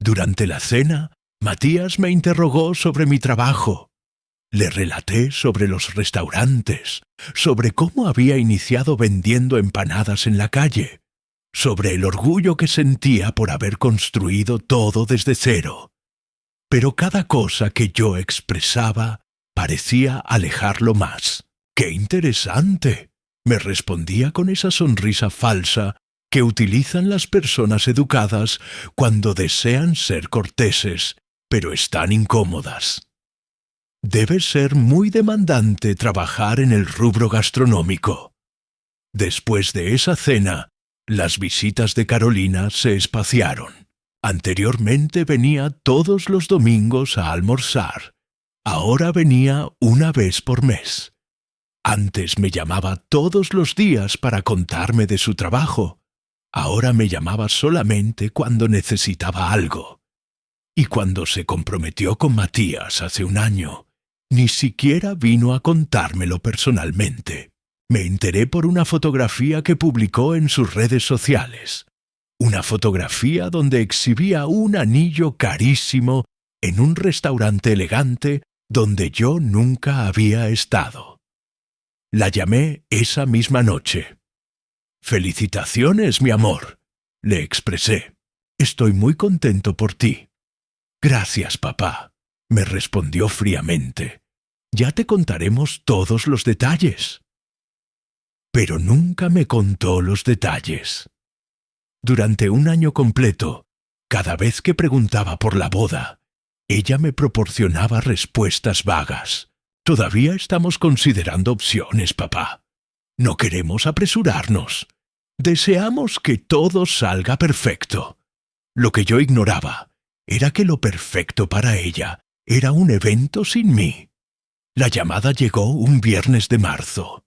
Durante la cena, Matías me interrogó sobre mi trabajo. Le relaté sobre los restaurantes, sobre cómo había iniciado vendiendo empanadas en la calle, sobre el orgullo que sentía por haber construido todo desde cero. Pero cada cosa que yo expresaba parecía alejarlo más. ¡Qué interesante!, me respondía con esa sonrisa falsa que utilizan las personas educadas cuando desean ser corteses, pero están incómodas. Debe ser muy demandante trabajar en el rubro gastronómico. Después de esa cena, las visitas de Carolina se espaciaron. Anteriormente venía todos los domingos a almorzar. Ahora venía una vez por mes. Antes me llamaba todos los días para contarme de su trabajo. Ahora me llamaba solamente cuando necesitaba algo. Y cuando se comprometió con Matías hace un año, ni siquiera vino a contármelo personalmente. Me enteré por una fotografía que publicó en sus redes sociales. Una fotografía donde exhibía un anillo carísimo en un restaurante elegante donde yo nunca había estado. La llamé esa misma noche. «Felicitaciones, mi amor», le expresé. «Estoy muy contento por ti». «Gracias, papá», me respondió fríamente. «Ya te contaremos todos los detalles». Pero nunca me contó los detalles. Durante un año completo, cada vez que preguntaba por la boda, ella me proporcionaba respuestas vagas. «Todavía estamos considerando opciones, papá. No queremos apresurarnos. Deseamos que todo salga perfecto». Lo que yo ignoraba era que lo perfecto para ella era un evento sin mí. La llamada llegó un viernes de marzo.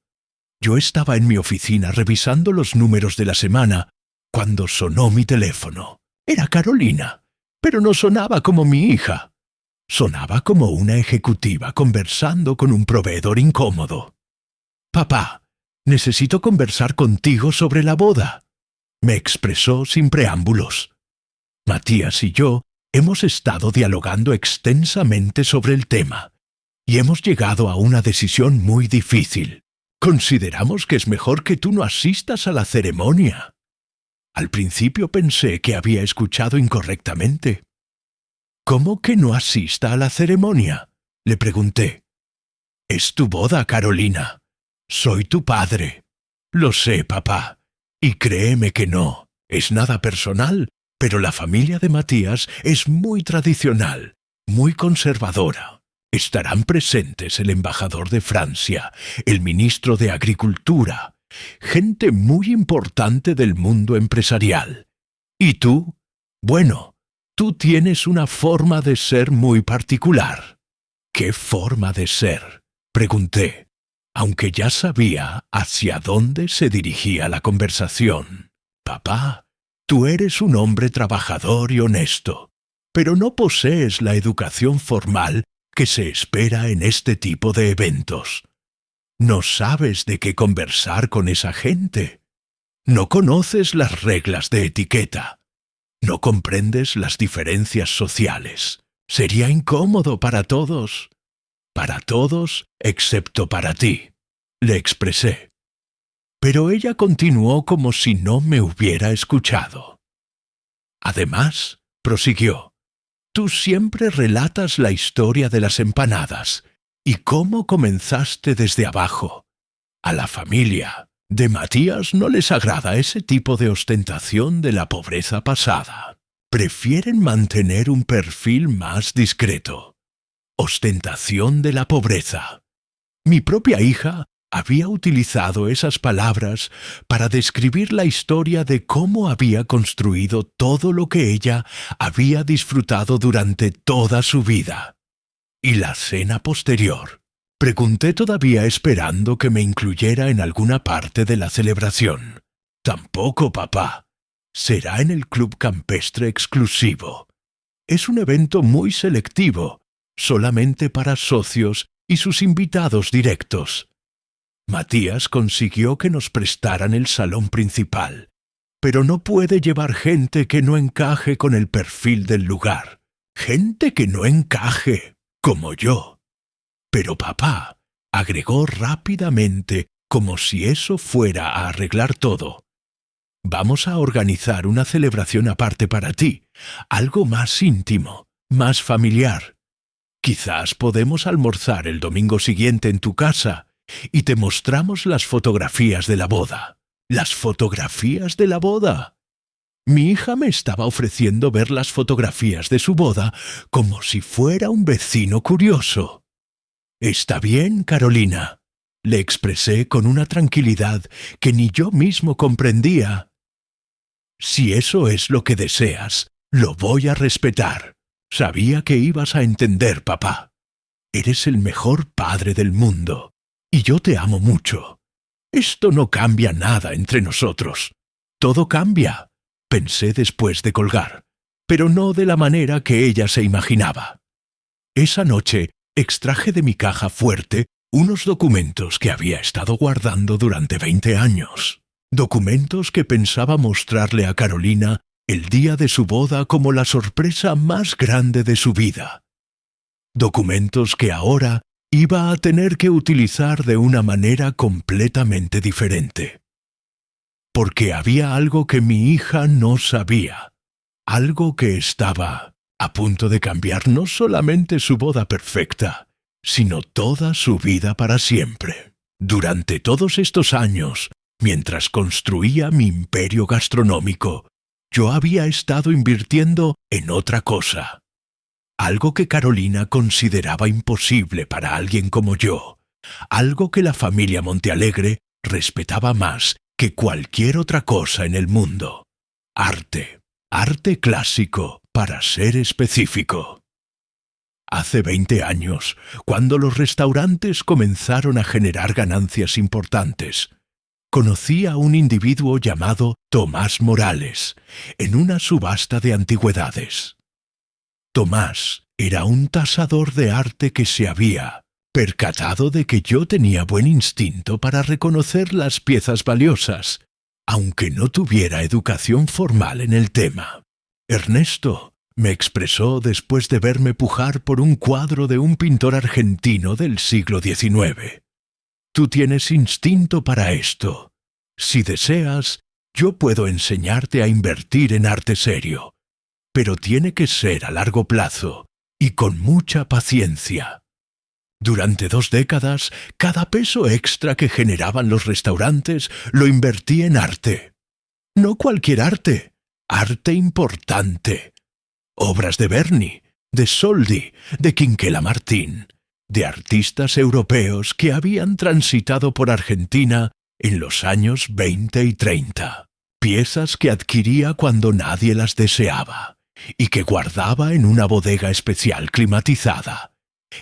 Yo estaba en mi oficina revisando los números de la semana cuando sonó mi teléfono. Era Carolina, pero no sonaba como mi hija. Sonaba como una ejecutiva conversando con un proveedor incómodo. «Papá, necesito conversar contigo sobre la boda», me expresó sin preámbulos. Matías y yo hemos estado dialogando extensamente sobre el tema y hemos llegado a una decisión muy difícil. Consideramos que es mejor que tú no asistas a la ceremonia. Al principio pensé que había escuchado incorrectamente. «¿Cómo que no asista a la ceremonia?», le pregunté. «Es tu boda, Carolina. Soy tu padre». «Lo sé, papá. Y créeme que no. Es nada personal, pero la familia de Matías es muy tradicional, muy conservadora. Estarán presentes el embajador de Francia, el ministro de Agricultura, gente muy importante del mundo empresarial. ¿Y tú? Bueno, tú tienes una forma de ser muy particular». «¿Qué forma de ser?», pregunté, aunque ya sabía hacia dónde se dirigía la conversación. «Papá, tú eres un hombre trabajador y honesto, pero no posees la educación formal que se espera en este tipo de eventos. No sabes de qué conversar con esa gente. No conoces las reglas de etiqueta. No comprendes las diferencias sociales. Sería incómodo para todos excepto para ti», le expresé. Pero ella continuó como si no me hubiera escuchado. «Además», prosiguió, «tú siempre relatas la historia de las empanadas y cómo comenzaste desde abajo. A la familia de Matías no les agrada ese tipo de ostentación de la pobreza pasada. Prefieren mantener un perfil más discreto. Ostentación de la pobreza». Mi propia hija había utilizado esas palabras para describir la historia de cómo había construido todo lo que ella había disfrutado durante toda su vida. «¿Y la cena posterior?», pregunté todavía esperando que me incluyera en alguna parte de la celebración. «Tampoco, papá. Será en el club campestre exclusivo. Es un evento muy selectivo, solamente para socios y sus invitados directos. Matías consiguió que nos prestaran el salón principal, pero no puede llevar gente que no encaje con el perfil del lugar. Gente que no encaje, como yo. Pero papá, agregó rápidamente, como si eso fuera a arreglar todo. Vamos a organizar una celebración aparte para ti, algo más íntimo, más familiar. Quizás podemos almorzar el domingo siguiente en tu casa y te mostramos las fotografías de la boda. ¡Las fotografías de la boda! Mi hija me estaba ofreciendo ver las fotografías de su boda como si fuera un vecino curioso. «Está bien, Carolina», le expresé con una tranquilidad que ni yo mismo comprendía. «Si eso es lo que deseas, lo voy a respetar. Sabía que ibas a entender, papá. Eres el mejor padre del mundo, y yo te amo mucho. Esto no cambia nada entre nosotros. Todo cambia», pensé después de colgar, pero no de la manera que ella se imaginaba. Esa noche extraje de mi caja fuerte unos documentos que había estado guardando durante 20 años. Documentos que pensaba mostrarle a Carolina el día de su boda como la sorpresa más grande de su vida. Documentos que ahora iba a tener que utilizar de una manera completamente diferente. Porque había algo que mi hija no sabía, algo que estaba a punto de cambiar no solamente su boda perfecta, sino toda su vida para siempre. Durante todos estos años, mientras construía mi imperio gastronómico, yo había estado invirtiendo en otra cosa. Algo que Carolina consideraba imposible para alguien como yo. Algo que la familia Montealegre respetaba más que cualquier otra cosa en el mundo. Arte. Arte clásico, para ser específico. Hace 20 años, cuando los restaurantes comenzaron a generar ganancias importantes, conocí a un individuo llamado Tomás Morales en una subasta de antigüedades. Tomás era un tasador de arte que se había percatado de que yo tenía buen instinto para reconocer las piezas valiosas, aunque no tuviera educación formal en el tema. «Ernesto», me expresó después de verme pujar por un cuadro de un pintor argentino del siglo XIX. «Tú tienes instinto para esto. Si deseas, yo puedo enseñarte a invertir en arte serio, pero tiene que ser a largo plazo y con mucha paciencia». Durante 2 décadas, cada peso extra que generaban los restaurantes lo invertí en arte. No cualquier arte, arte importante. Obras de Berni, de Soldi, de Quinquela Martín, de artistas europeos que habían transitado por Argentina en los años 20 y 30. Piezas que adquiría cuando nadie las deseaba y que guardaba en una bodega especial climatizada,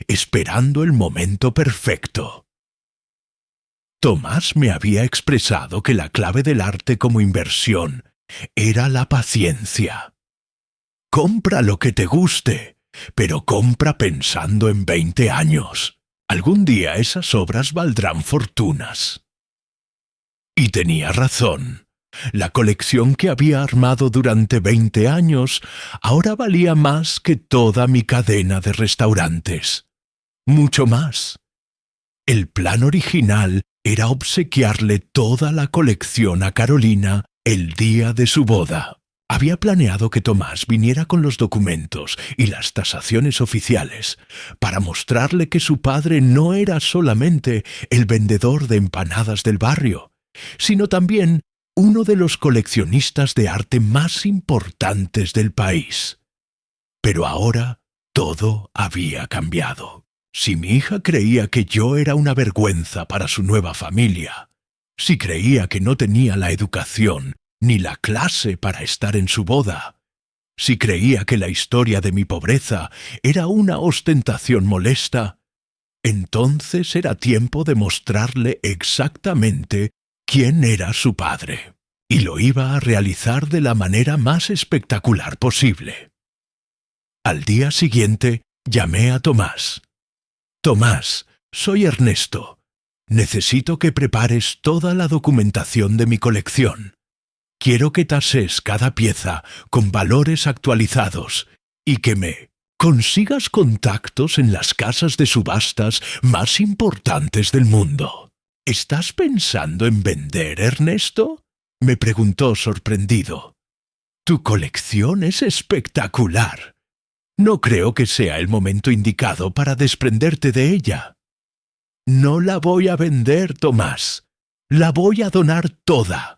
esperando el momento perfecto. Tomás me había expresado que la clave del arte como inversión era la paciencia. Compra lo que te guste, pero compra pensando en 20 años. Algún día esas obras valdrán fortunas. Y tenía razón. La colección que había armado durante 20 años ahora valía más que toda mi cadena de restaurantes. Mucho más. El plan original era obsequiarle toda la colección a Carolina el día de su boda. Había planeado que Tomás viniera con los documentos y las tasaciones oficiales para mostrarle que su padre no era solamente el vendedor de empanadas del barrio, sino también uno de los coleccionistas de arte más importantes del país. Pero ahora todo había cambiado. Si mi hija creía que yo era una vergüenza para su nueva familia, si creía que no tenía la educación ni la clase para estar en su boda, si creía que la historia de mi pobreza era una ostentación molesta, entonces era tiempo de mostrarle exactamente quién era su padre, y lo iba a realizar de la manera más espectacular posible. Al día siguiente llamé a Tomás. «Tomás, soy Ernesto. Necesito que prepares toda la documentación de mi colección. Quiero que tases cada pieza con valores actualizados y que me consigas contactos en las casas de subastas más importantes del mundo. ¿Estás pensando en vender, Ernesto?, me preguntó sorprendido. Tu colección es espectacular. No creo que sea el momento indicado para desprenderte de ella. No la voy a vender, Tomás. La voy a donar toda.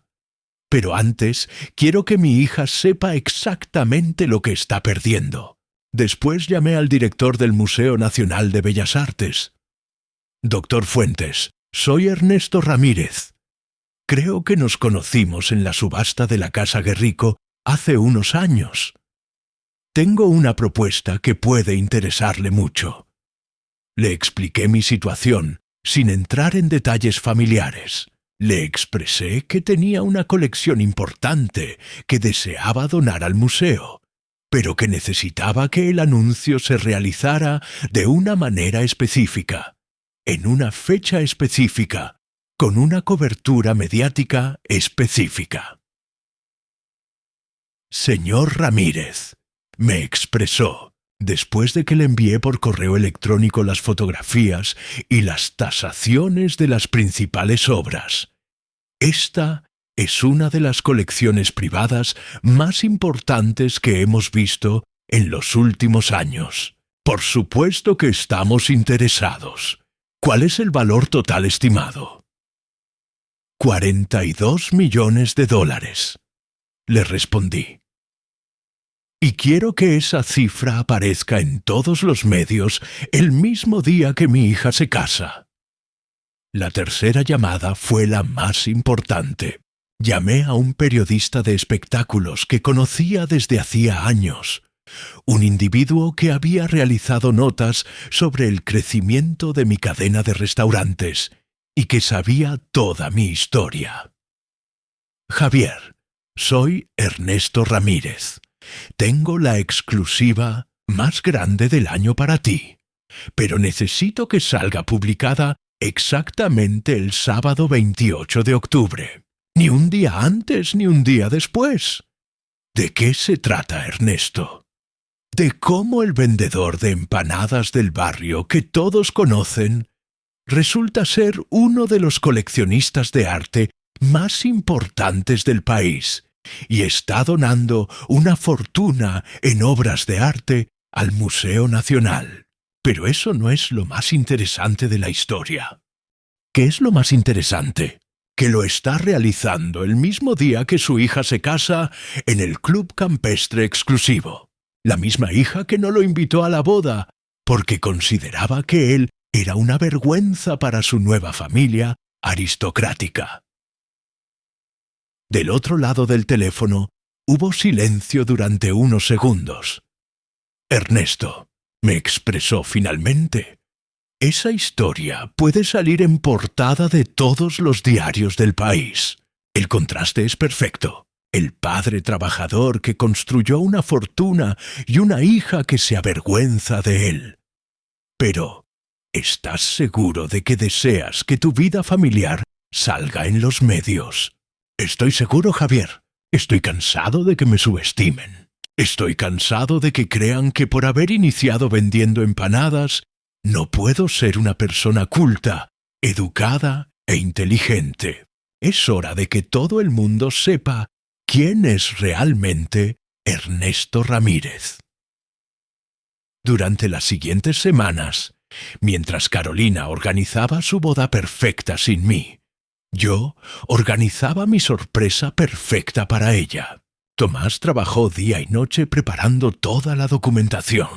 Pero antes quiero que mi hija sepa exactamente lo que está perdiendo. Después llamé al director del Museo Nacional de Bellas Artes. Doctor Fuentes, soy Ernesto Ramírez. Creo que nos conocimos en la subasta de la Casa Guerrico hace unos años. Tengo una propuesta que puede interesarle mucho. Le expliqué mi situación, sin entrar en detalles familiares. Le expresé que tenía una colección importante que deseaba donar al museo, pero que necesitaba que el anuncio se realizara de una manera específica, en una fecha específica, con una cobertura mediática específica. Señor Ramírez, me expresó, después de que le envié por correo electrónico las fotografías y las tasaciones de las principales obras. Esta es una de las colecciones privadas más importantes que hemos visto en los últimos años. Por supuesto que estamos interesados. ¿Cuál es el valor total estimado? $42 millones, le respondí. Y quiero que esa cifra aparezca en todos los medios el mismo día que mi hija se casa. La tercera llamada fue la más importante. Llamé a un periodista de espectáculos que conocía desde hacía años, un individuo que había realizado notas sobre el crecimiento de mi cadena de restaurantes y que sabía toda mi historia. Javier, soy Ernesto Ramírez. Tengo la exclusiva más grande del año para ti, pero necesito que salga publicada exactamente el sábado 28 de octubre. Ni un día antes ni un día después. ¿De qué se trata, Ernesto? De cómo el vendedor de empanadas del barrio que todos conocen resulta ser uno de los coleccionistas de arte más importantes del país y está donando una fortuna en obras de arte al Museo Nacional. Pero eso no es lo más interesante de la historia. ¿Qué es lo más interesante? Que lo está realizando el mismo día que su hija se casa en el Club Campestre Exclusivo. La misma hija que no lo invitó a la boda porque consideraba que él era una vergüenza para su nueva familia aristocrática. Del otro lado del teléfono hubo silencio durante unos segundos. Ernesto, me expresó finalmente, esa historia puede salir en portada de todos los diarios del país. El contraste es perfecto. El padre trabajador que construyó una fortuna y una hija que se avergüenza de él. Pero, ¿estás seguro de que deseas que tu vida familiar salga en los medios? Estoy seguro, Javier. Estoy cansado de que me subestimen. Estoy cansado de que crean que por haber iniciado vendiendo empanadas, no puedo ser una persona culta, educada e inteligente. Es hora de que todo el mundo sepa quién es realmente Ernesto Ramírez. Durante las siguientes semanas, mientras Carolina organizaba su boda perfecta sin mí, yo organizaba mi sorpresa perfecta para ella. Tomás trabajó día y noche preparando toda la documentación.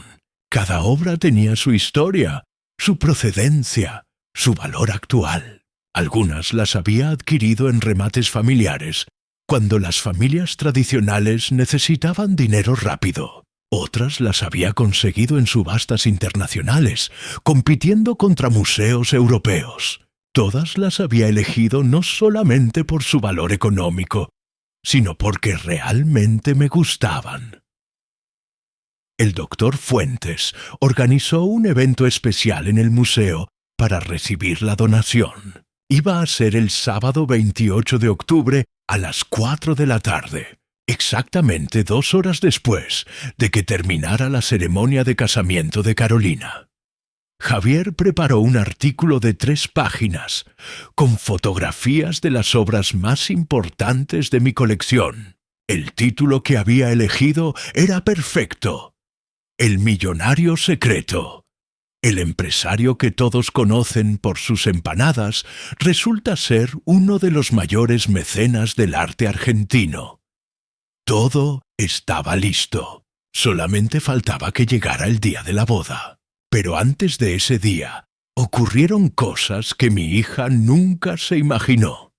Cada obra tenía su historia, su procedencia, su valor actual. Algunas las había adquirido en remates familiares, cuando las familias tradicionales necesitaban dinero rápido. Otras las había conseguido en subastas internacionales, compitiendo contra museos europeos. Todas las había elegido no solamente por su valor económico, sino porque realmente me gustaban. El doctor Fuentes organizó un evento especial en el museo para recibir la donación. Iba a ser el sábado 28 de octubre a las 4 de la tarde, exactamente 2 horas después de que terminara la ceremonia de casamiento de Carolina. Javier preparó un artículo de 3 páginas, con fotografías de las obras más importantes de mi colección. El título que había elegido era perfecto: El millonario secreto. El empresario que todos conocen por sus empanadas resulta ser uno de los mayores mecenas del arte argentino. Todo estaba listo. Solamente faltaba que llegara el día de la boda. Pero antes de ese día, ocurrieron cosas que mi hija nunca se imaginó.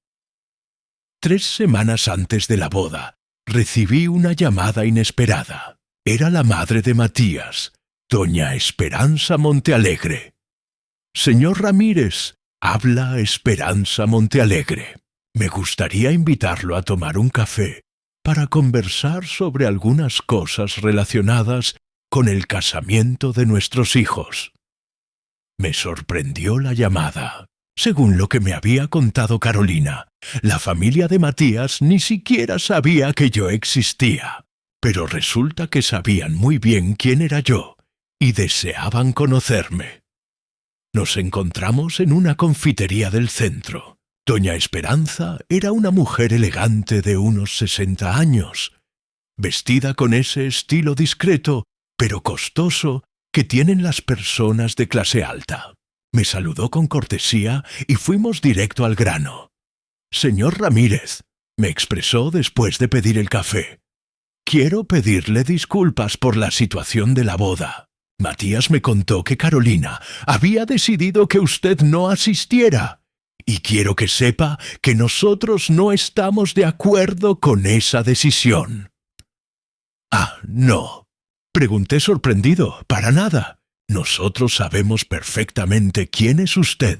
3 semanas antes de la boda, recibí una llamada inesperada. Era la madre de Matías, doña Esperanza Montealegre. Señor Ramírez, habla Esperanza Montealegre. Me gustaría invitarlo a tomar un café para conversar sobre algunas cosas relacionadas con el casamiento de nuestros hijos. Me sorprendió la llamada. Según lo que me había contado Carolina, la familia de Matías ni siquiera sabía que yo existía, pero resulta que sabían muy bien quién era yo y deseaban conocerme. Nos encontramos en una confitería del centro. Doña Esperanza era una mujer elegante de unos 60 años, vestida con ese estilo discreto pero costoso que tienen las personas de clase alta. Me saludó con cortesía y fuimos directo al grano. Señor Ramírez, me expresó después de pedir el café, quiero pedirle disculpas por la situación de la boda. Matías me contó que Carolina había decidido que usted no asistiera, y quiero que sepa que nosotros no estamos de acuerdo con esa decisión. Ah, no. Pregunté sorprendido. Para nada. Nosotros sabemos perfectamente quién es usted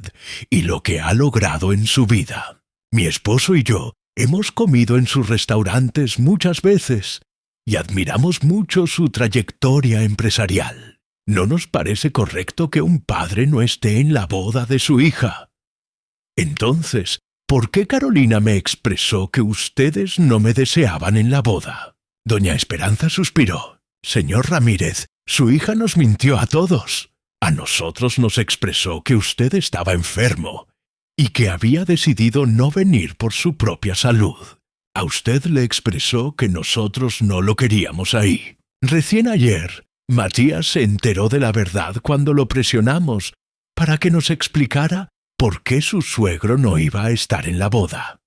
y lo que ha logrado en su vida. Mi esposo y yo hemos comido en sus restaurantes muchas veces y admiramos mucho su trayectoria empresarial. No nos parece correcto que un padre no esté en la boda de su hija. Entonces, ¿por qué Carolina me expresó que ustedes no me deseaban en la boda? Doña Esperanza suspiró. Señor Ramírez, su hija nos mintió a todos. A nosotros nos expresó que usted estaba enfermo y que había decidido no venir por su propia salud. A usted le expresó que nosotros no lo queríamos ahí. Recién ayer, Matías se enteró de la verdad cuando lo presionamos para que nos explicara por qué su suegro no iba a estar en la boda.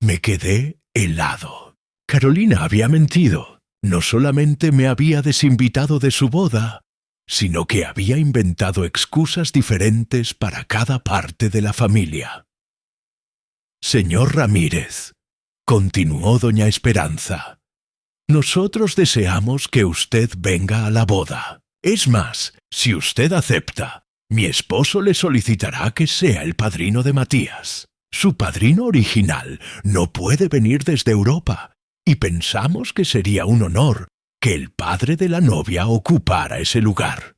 Me quedé helado. Carolina había mentido. No solamente me había desinvitado de su boda, sino que había inventado excusas diferentes para cada parte de la familia. Señor Ramírez, continuó doña Esperanza, nosotros deseamos que usted venga a la boda. Es más, si usted acepta, mi esposo le solicitará que sea el padrino de Matías. Su padrino original no puede venir desde Europa, y pensamos que sería un honor que el padre de la novia ocupara ese lugar.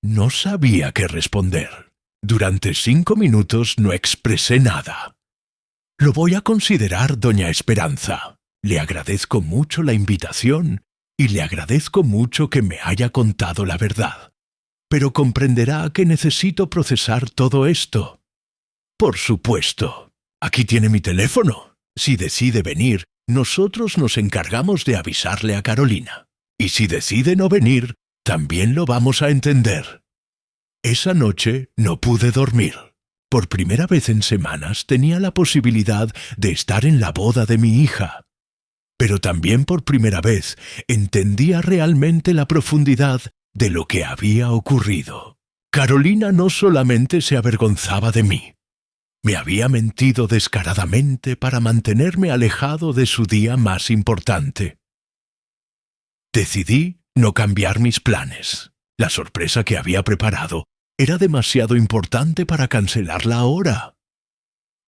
No sabía qué responder. Durante 5 minutos no expresé nada. Lo voy a considerar, doña Esperanza. Le agradezco mucho la invitación y le agradezco mucho que me haya contado la verdad. Pero comprenderá que necesito procesar todo esto. Por supuesto. Aquí tiene mi teléfono. Si decide venir, nosotros nos encargamos de avisarle a Carolina. Y si decide no venir, también lo vamos a entender. Esa noche no pude dormir. Por primera vez en semanas tenía la posibilidad de estar en la boda de mi hija. Pero también por primera vez entendía realmente la profundidad de lo que había ocurrido. Carolina no solamente se avergonzaba de mí. Me había mentido descaradamente para mantenerme alejado de su día más importante. Decidí no cambiar mis planes. La sorpresa que había preparado era demasiado importante para cancelarla ahora.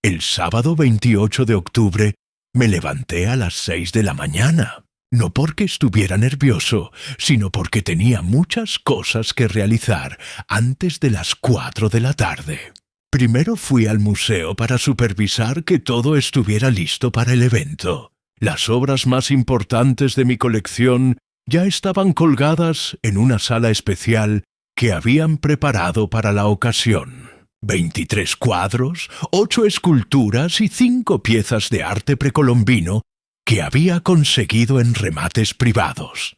El sábado 28 de octubre me levanté a las 6 de la mañana, no porque estuviera nervioso, sino porque tenía muchas cosas que realizar antes de las 4 de la tarde. Primero fui al museo para supervisar que todo estuviera listo para el evento. Las obras más importantes de mi colección ya estaban colgadas en una sala especial que habían preparado para la ocasión. 23 cuadros, 8 esculturas y 5 piezas de arte precolombino que había conseguido en remates privados.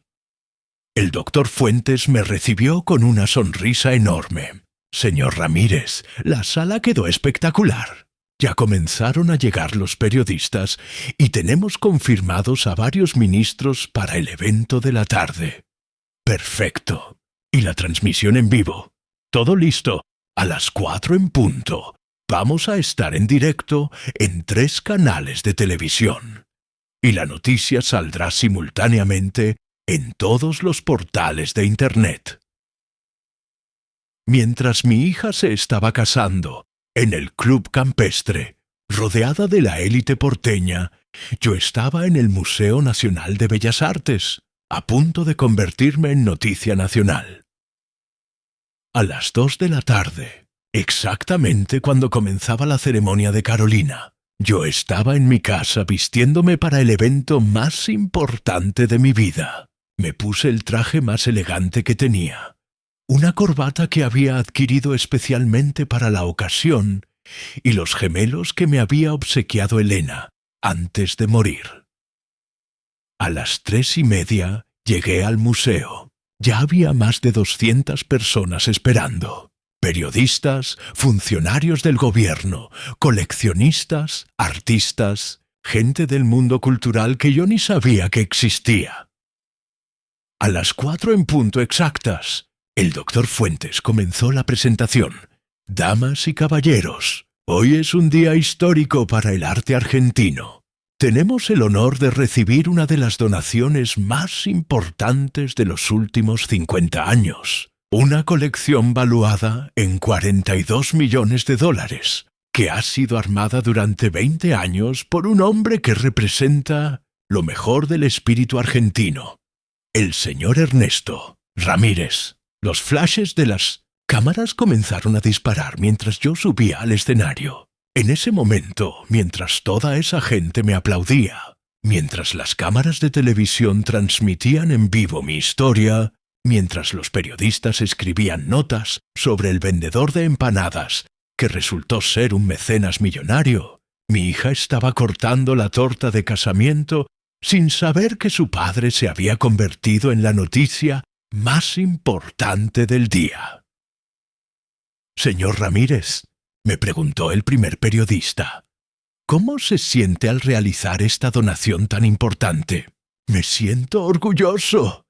El doctor Fuentes me recibió con una sonrisa enorme. Señor Ramírez, la sala quedó espectacular. Ya comenzaron a llegar los periodistas y tenemos confirmados a varios ministros para el evento de la tarde. Perfecto. Y la transmisión en vivo. Todo listo. A las 4 en punto. Vamos a estar en directo en 3 canales de televisión. Y la noticia saldrá simultáneamente en todos los portales de Internet. Mientras mi hija se estaba casando, en el club campestre, rodeada de la élite porteña, yo estaba en el Museo Nacional de Bellas Artes, a punto de convertirme en noticia nacional. A las 2 de la tarde, exactamente cuando comenzaba la ceremonia de Carolina, yo estaba en mi casa vistiéndome para el evento más importante de mi vida. Me puse el traje más elegante que tenía, una corbata que había adquirido especialmente para la ocasión y los gemelos que me había obsequiado Elena antes de morir. A las 3:30 llegué al museo. Ya había más de 200 personas esperando. Periodistas, funcionarios del gobierno, coleccionistas, artistas, gente del mundo cultural que yo ni sabía que existía. A las 4 en punto exactas, el doctor Fuentes comenzó la presentación. Damas y caballeros, hoy es un día histórico para el arte argentino. Tenemos el honor de recibir una de las donaciones más importantes de los últimos 50 años. Una colección valuada en $42 millones, que ha sido armada durante 20 años por un hombre que representa lo mejor del espíritu argentino, el señor Ernesto Ramírez. Los flashes de las cámaras comenzaron a disparar mientras yo subía al escenario. En ese momento, mientras toda esa gente me aplaudía, mientras las cámaras de televisión transmitían en vivo mi historia, mientras los periodistas escribían notas sobre el vendedor de empanadas, que resultó ser un mecenas millonario, mi hija estaba cortando la torta de casamiento sin saber que su padre se había convertido en la noticia más importante del día. Señor Ramírez, me preguntó el primer periodista, ¿cómo se siente al realizar esta donación tan importante? Me siento orgulloso,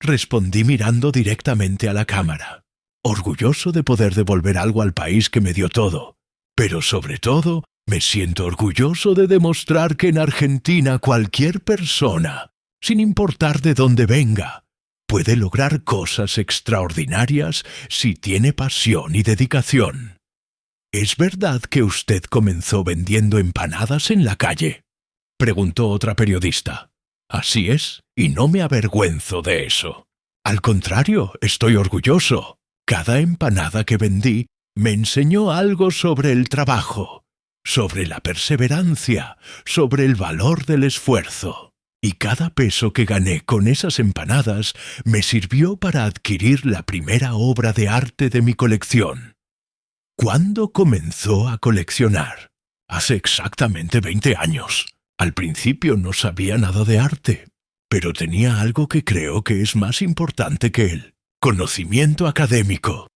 respondí mirando directamente a la cámara. Orgulloso de poder devolver algo al país que me dio todo, pero sobre todo me siento orgulloso de demostrar que en Argentina cualquier persona, sin importar de dónde venga, puede lograr cosas extraordinarias si tiene pasión y dedicación. ¿Es verdad que usted comenzó vendiendo empanadas en la calle?, preguntó otra periodista. Así es, y no me avergüenzo de eso. Al contrario, estoy orgulloso. Cada empanada que vendí me enseñó algo sobre el trabajo, sobre la perseverancia, sobre el valor del esfuerzo. Y cada peso que gané con esas empanadas me sirvió para adquirir la primera obra de arte de mi colección. ¿Cuándo comenzó a coleccionar? Hace exactamente 20 años. Al principio no sabía nada de arte, pero tenía algo que creo que es más importante que él: conocimiento académico.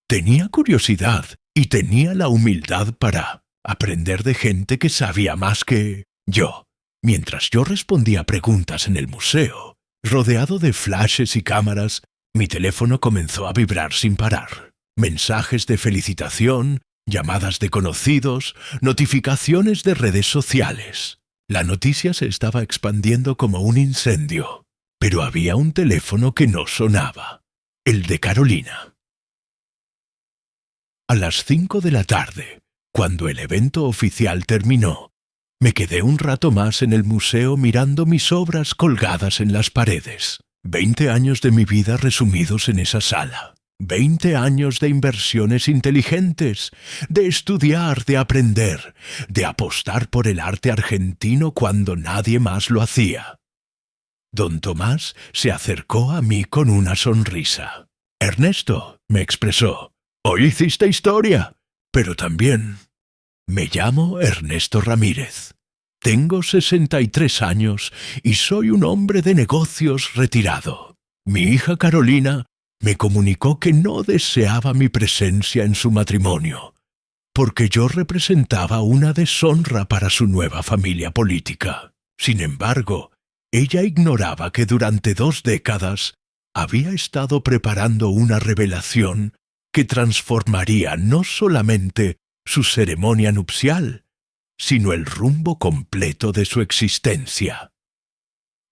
Tenía curiosidad y tenía la humildad para aprender de gente que sabía más que yo. Mientras yo respondía preguntas en el museo, rodeado de flashes y cámaras, mi teléfono comenzó a vibrar sin parar. Mensajes de felicitación, llamadas de conocidos, notificaciones de redes sociales. La noticia se estaba expandiendo como un incendio, pero había un teléfono que no sonaba: el de Carolina. A las 5 de la tarde, cuando el evento oficial terminó, me quedé un rato más en el museo mirando mis obras colgadas en las paredes. 20 años de mi vida resumidos en esa sala. 20 años de inversiones inteligentes, de estudiar, de aprender, de apostar por el arte argentino cuando nadie más lo hacía. Don Tomás se acercó a mí con una sonrisa. «Ernesto», me expresó, «hoy hiciste historia, pero también...». Me llamo Ernesto Ramírez. Tengo 63 años y soy un hombre de negocios retirado. Mi hija Carolina me comunicó que no deseaba mi presencia en su matrimonio, porque yo representaba una deshonra para su nueva familia política. Sin embargo, ella ignoraba que durante 2 décadas había estado preparando una revelación que transformaría no solamente su ceremonia nupcial, sino el rumbo completo de su existencia.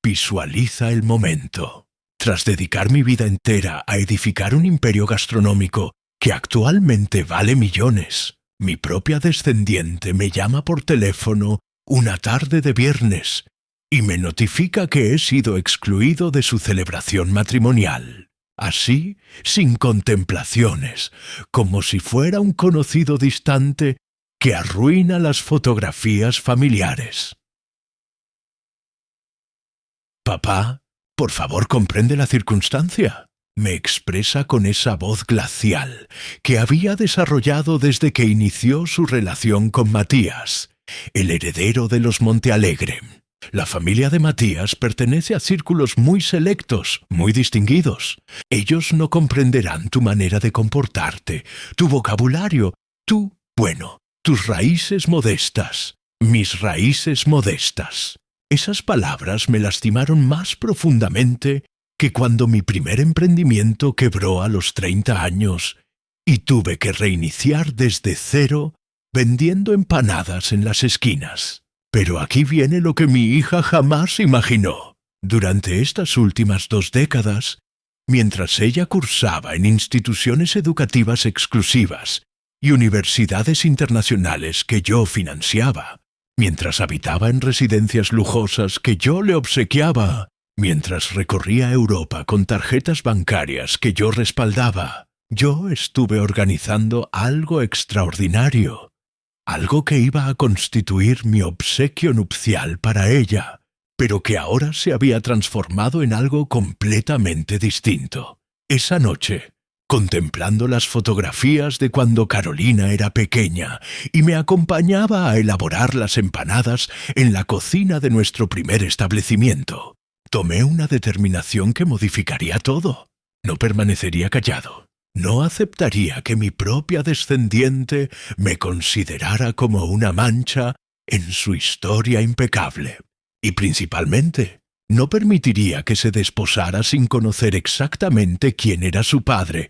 Visualiza el momento. Tras dedicar mi vida entera a edificar un imperio gastronómico que actualmente vale millones, mi propia descendiente me llama por teléfono una tarde de viernes y me notifica que he sido excluido de su celebración matrimonial. Así, sin contemplaciones, como si fuera un conocido distante que arruina las fotografías familiares. «Papá, por favor, comprende la circunstancia», me expresa con esa voz glacial que había desarrollado desde que inició su relación con Matías, el heredero de los Montealegre. La familia de Matías pertenece a círculos muy selectos, muy distinguidos. Ellos no comprenderán tu manera de comportarte, tu vocabulario, tus raíces modestas, mis raíces modestas. Esas palabras me lastimaron más profundamente que cuando mi primer emprendimiento quebró a los 30 años y tuve que reiniciar desde cero vendiendo empanadas en las esquinas. Pero aquí viene lo que mi hija jamás imaginó. Durante estas últimas 2 décadas, mientras ella cursaba en instituciones educativas exclusivas y universidades internacionales que yo financiaba, mientras habitaba en residencias lujosas que yo le obsequiaba, mientras recorría Europa con tarjetas bancarias que yo respaldaba, yo estuve organizando algo extraordinario. Algo que iba a constituir mi obsequio nupcial para ella, pero que ahora se había transformado en algo completamente distinto. Esa noche, contemplando las fotografías de cuando Carolina era pequeña y me acompañaba a elaborar las empanadas en la cocina de nuestro primer establecimiento, tomé una determinación que modificaría todo. No permanecería callado. No aceptaría que mi propia descendiente me considerara como una mancha en su historia impecable. Y principalmente, no permitiría que se desposara sin conocer exactamente quién era su padre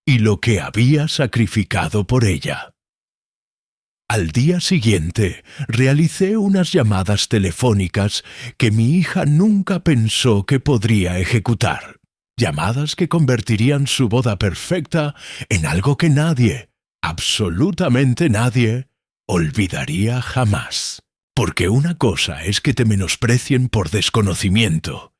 y lo que había sacrificado por ella. Al día siguiente, realicé unas llamadas telefónicas que mi hija nunca pensó que podría ejecutar. Llamadas que convertirían su boda perfecta en algo que nadie, absolutamente nadie, olvidaría jamás. Porque una cosa es que te menosprecien por desconocimiento,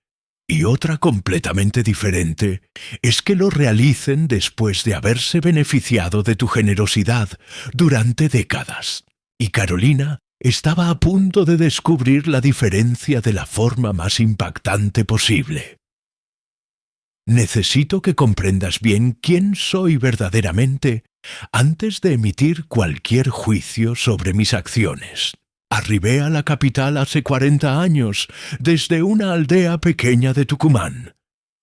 y otra completamente diferente es que lo realicen después de haberse beneficiado de tu generosidad durante décadas. Y Carolina estaba a punto de descubrir la diferencia de la forma más impactante posible. Necesito que comprendas bien quién soy verdaderamente antes de emitir cualquier juicio sobre mis acciones. Arribé a la capital hace 40 años, desde una aldea pequeña de Tucumán,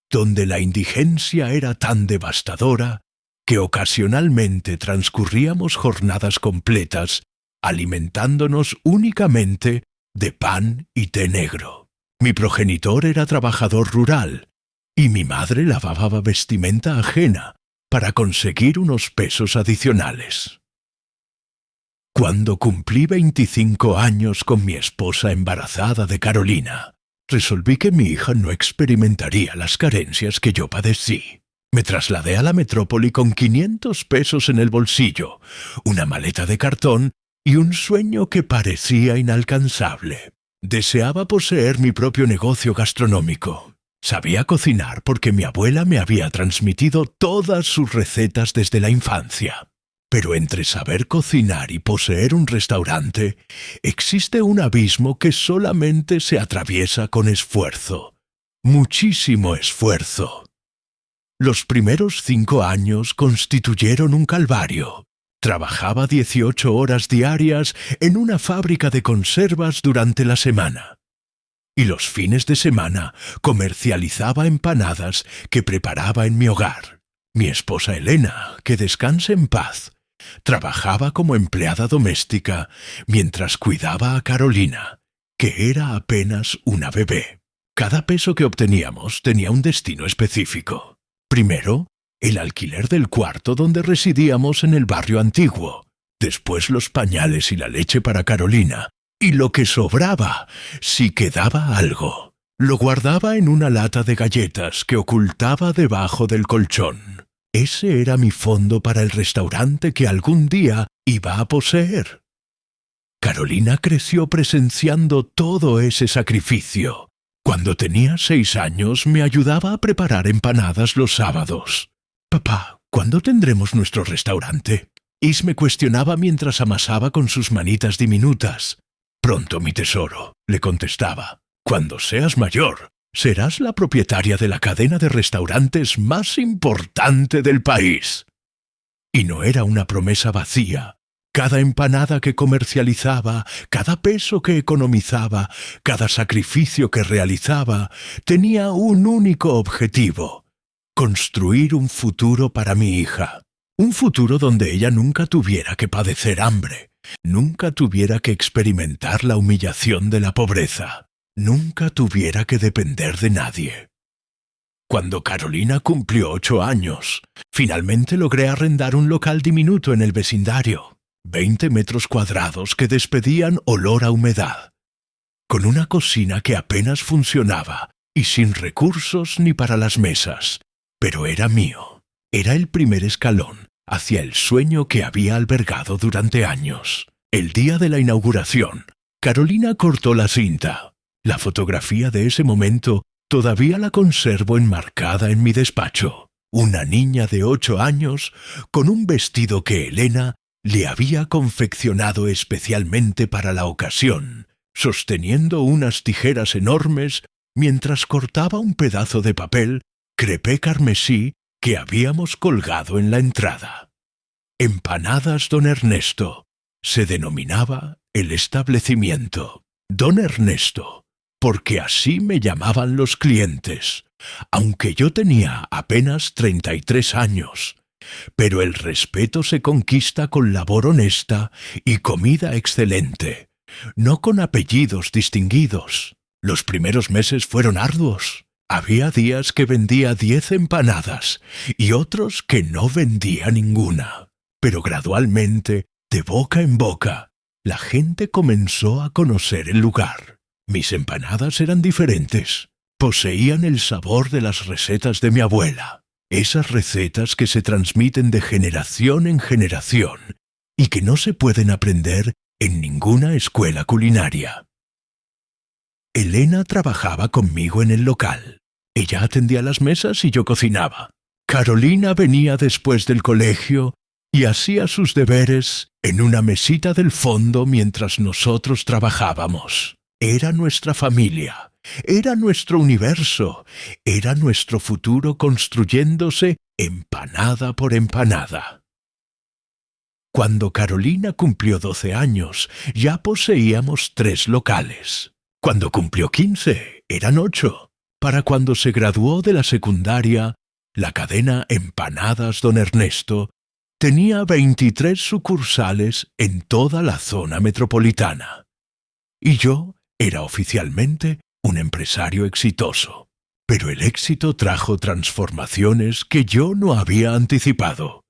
donde la indigencia era tan devastadora que ocasionalmente transcurríamos jornadas completas alimentándonos únicamente de pan y té negro. Mi progenitor era trabajador rural, y mi madre lavaba vestimenta ajena para conseguir unos pesos adicionales. Cuando cumplí 25 años con mi esposa embarazada de Carolina, resolví que mi hija no experimentaría las carencias que yo padecí. Me trasladé a la metrópoli con 500 pesos en el bolsillo, una maleta de cartón y un sueño que parecía inalcanzable. Deseaba poseer mi propio negocio gastronómico. Sabía cocinar porque mi abuela me había transmitido todas sus recetas desde la infancia. Pero entre saber cocinar y poseer un restaurante, existe un abismo que solamente se atraviesa con esfuerzo. Muchísimo esfuerzo. Los primeros 5 años constituyeron un calvario. Trabajaba 18 horas diarias en una fábrica de conservas durante la semana. Y los fines de semana comercializaba empanadas que preparaba en mi hogar. Mi esposa Elena, que descanse en paz, trabajaba como empleada doméstica mientras cuidaba a Carolina, que era apenas una bebé. Cada peso que obteníamos tenía un destino específico. Primero, el alquiler del cuarto donde residíamos en el barrio antiguo. Después los pañales y la leche para Carolina. Y lo que sobraba, si quedaba algo, lo guardaba en una lata de galletas que ocultaba debajo del colchón. Ese era mi fondo para el restaurante que algún día iba a poseer. Carolina creció presenciando todo ese sacrificio. Cuando tenía 6 años me ayudaba a preparar empanadas los sábados. «Papá, ¿cuándo tendremos nuestro restaurante?», Is me cuestionaba mientras amasaba con sus manitas diminutas. «Pronto, mi tesoro», le contestaba. «Cuando seas mayor, serás la propietaria de la cadena de restaurantes más importante del país». Y no era una promesa vacía. Cada empanada que comercializaba, cada peso que economizaba, cada sacrificio que realizaba, tenía un único objetivo: construir un futuro para mi hija. Un futuro donde ella nunca tuviera que padecer hambre, nunca tuviera que experimentar la humillación de la pobreza, nunca tuviera que depender de nadie. Cuando Carolina cumplió 8 años, finalmente logré arrendar un local diminuto en el vecindario, 20 metros cuadrados que despedían olor a humedad, con una cocina que apenas funcionaba y sin recursos ni para las mesas, pero era mío. Era el primer escalón hacia el sueño que había albergado durante años. El día de la inauguración, Carolina cortó la cinta. La fotografía de ese momento todavía la conservo enmarcada en mi despacho. Una niña de 8 años con un vestido que Elena le había confeccionado especialmente para la ocasión, sosteniendo unas tijeras enormes mientras cortaba un pedazo de papel crepé carmesí que habíamos colgado en la entrada. Empanadas Don Ernesto se denominaba el establecimiento. Don Ernesto, porque así me llamaban los clientes, aunque yo tenía apenas 33 años. Pero el respeto se conquista con labor honesta y comida excelente, no con apellidos distinguidos. Los primeros meses fueron arduos. Había días que vendía 10 empanadas y otros que no vendía ninguna. Pero gradualmente, de boca en boca, la gente comenzó a conocer el lugar. Mis empanadas eran diferentes. Poseían el sabor de las recetas de mi abuela. Esas recetas que se transmiten de generación en generación y que no se pueden aprender en ninguna escuela culinaria. Elena trabajaba conmigo en el local. Ella atendía las mesas y yo cocinaba. Carolina venía después del colegio y hacía sus deberes en una mesita del fondo mientras nosotros trabajábamos. Era nuestra familia, era nuestro universo, era nuestro futuro construyéndose empanada por empanada. Cuando Carolina cumplió 12 años, ya poseíamos 3 locales. Cuando cumplió 15, eran 8. Para cuando se graduó de la secundaria, la cadena Empanadas Don Ernesto tenía 23 sucursales en toda la zona metropolitana. Y yo era oficialmente un empresario exitoso. Pero el éxito trajo transformaciones que yo no había anticipado.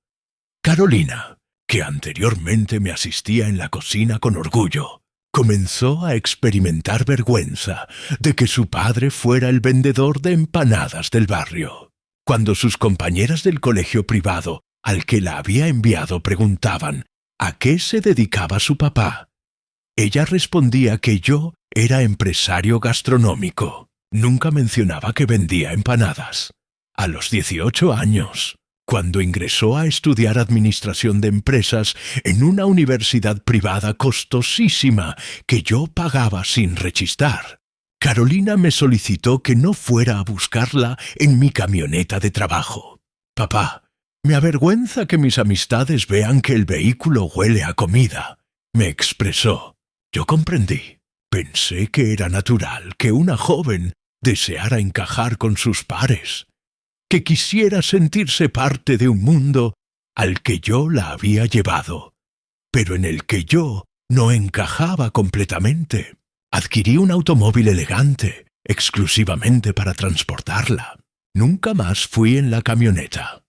Carolina, que anteriormente me asistía en la cocina con orgullo, comenzó a experimentar vergüenza de que su padre fuera el vendedor de empanadas del barrio. Cuando sus compañeras del colegio privado al que la había enviado preguntaban a qué se dedicaba su papá, ella respondía que yo era empresario gastronómico. Nunca mencionaba que vendía empanadas. A los 18 años, cuando ingresó a estudiar Administración de Empresas en una universidad privada costosísima que yo pagaba sin rechistar, Carolina me solicitó que no fuera a buscarla en mi camioneta de trabajo. «Papá, me avergüenza que mis amistades vean que el vehículo huele a comida», me expresó. Yo comprendí. Pensé que era natural que una joven deseara encajar con sus pares, que quisiera sentirse parte de un mundo al que yo la había llevado, pero en el que yo no encajaba completamente. Adquirí un automóvil elegante, exclusivamente para transportarla. Nunca más fui en la camioneta.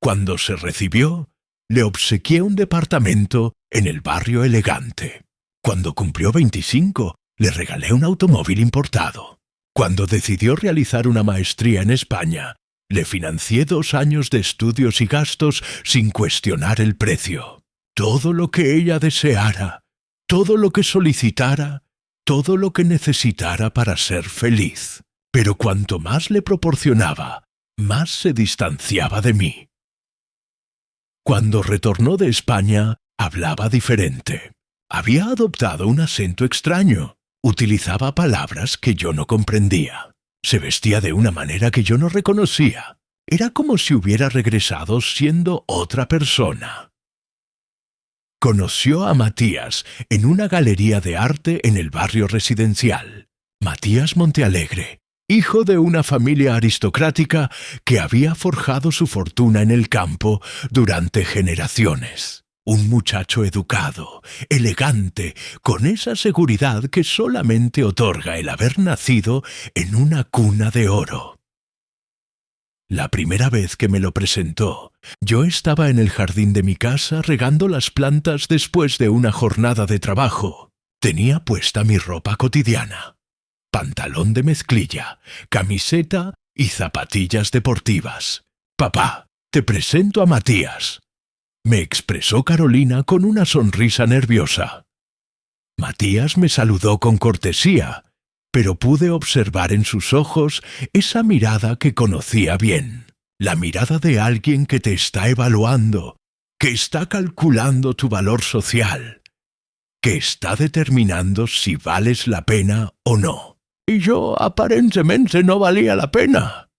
Cuando se recibió, le obsequié un departamento en el barrio elegante. Cuando cumplió 25, le regalé un automóvil importado. Cuando decidió realizar una maestría en España, le financié 2 años de estudios y gastos sin cuestionar el precio. Todo lo que ella deseara, todo lo que solicitara, todo lo que necesitara para ser feliz. Pero cuanto más le proporcionaba, más se distanciaba de mí. Cuando retornó de España, hablaba diferente. Había adoptado un acento extraño. Utilizaba palabras que yo no comprendía. Se vestía de una manera que yo no reconocía. Era como si hubiera regresado siendo otra persona. Conoció a Matías en una galería de arte en el barrio residencial. Matías Montealegre, hijo de una familia aristocrática que había forjado su fortuna en el campo durante generaciones. Un muchacho educado, elegante, con esa seguridad que solamente otorga el haber nacido en una cuna de oro. La primera vez que me lo presentó, yo estaba en el jardín de mi casa regando las plantas después de una jornada de trabajo. Tenía puesta mi ropa cotidiana: pantalón de mezclilla, camiseta y zapatillas deportivas. «Papá, te presento a Matías», me expresó Carolina con una sonrisa nerviosa. Matías me saludó con cortesía, pero pude observar en sus ojos esa mirada que conocía bien. La mirada de alguien que te está evaluando, que está calculando tu valor social, que está determinando si vales la pena o no. Y yo aparentemente no valía la pena.